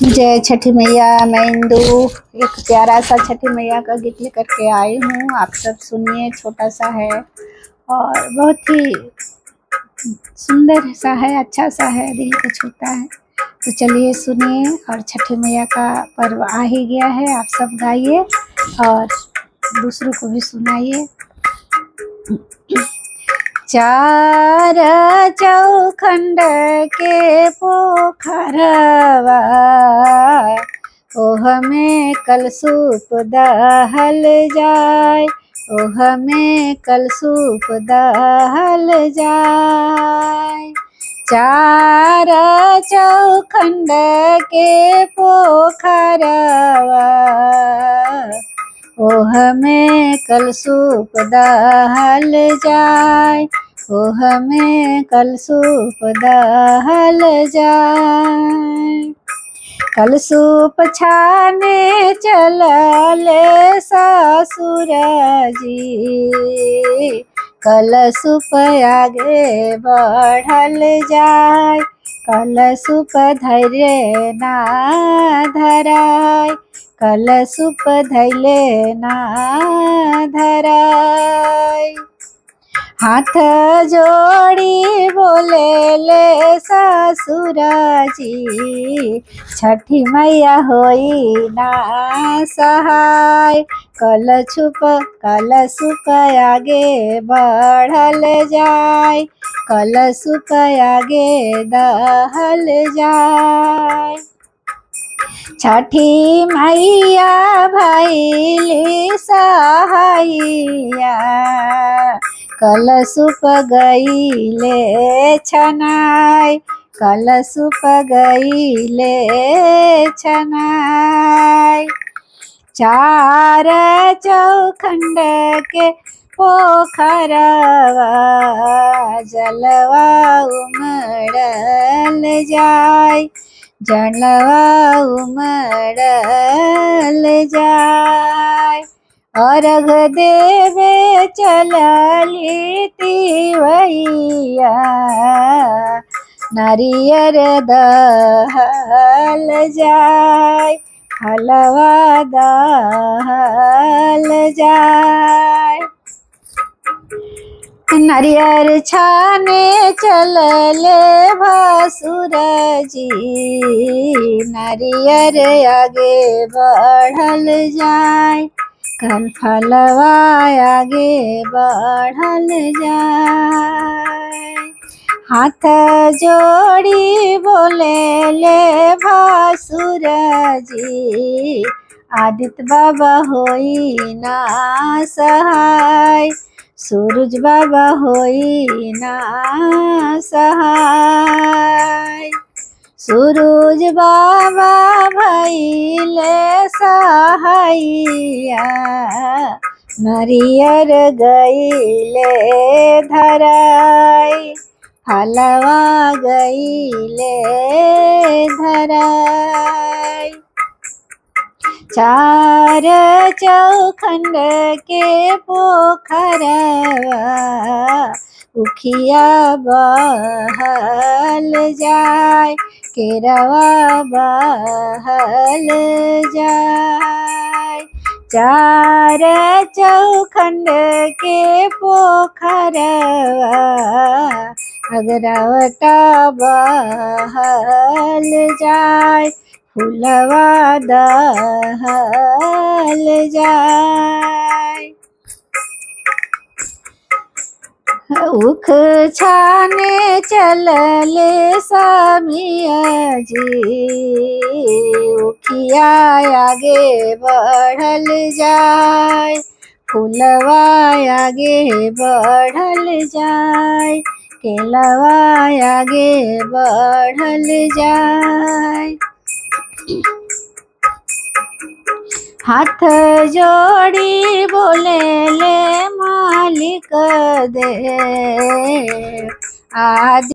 जय छठी मैया। मैं इंदु एक प्यारा सा छठी मैया का गीत लेकर के आई हूँ। आप सब सुनिए। छोटा सा है और बहुत ही सुंदर सा है, अच्छा सा है, दिल को छूता है। तो चलिए सुनिए। और छठी मैया का पर्व आ ही गया है, आप सब गाइए और दूसरों को भी सुनाइए। चार चौखंड के पोखरवा, ओह में कलसूप दहल जाय, ओह में कलसूप दहल जाय। चार चौखंड के पोखरवा, ओह में कलसूप दहल जाय, ओह में कलसूप दहल जाय। कलसूप छाने चलले ससुर जी, कलसूप आगे बढ़ल जाय, कलसूप धैर्य ना धराय, कलसूप धैले ना धराय। हाथ जोड़ी बोले ले ससुर जी, छठी मैया होई ना सहाय, कलसूप आगे बढ़ल जाय, कलसूप आगे दहल जाय। छठी मैया भैली सहाइया, कलसूप गईले छनाय, कलसूप गईले छनाय। चार चौखंड के पोखरवा, जलवा उमड़ल जाय, जलवा उमड़ल जाय। अर्घ देवे चलली तिवैया, नारियर दहल जाय, हलवा दहल जाय। नारियर छाने चलले भसुर जी, नारियर आगे बढ़ल जाय, कल फलवा आगे बढ़ल जाय। हाथ जोड़ी बोले ले भसुर जी, आदित्य बाबा होई ना सहाय, सूरज बाबा होई ना सहाय। सूरज बाबा भइले सहाइया, नारियर गईले धराय, फलवा गईले धराय। चार चौखंड के पोखरवा, उखिया बहल जाय, केरवा बहल जाय। चार चौखंड के पोखरवा, अगरवटा बहल जाय, फूलवा दहल जाय। उख छाने चलले समिया जी, उखिया आगे बढ़ल जाय, फूलवा आगे बढ़ल जाय, केलवा आगे बढ़ल जाय। हाथ जोड़ी बोले ले मालिक दे, आदि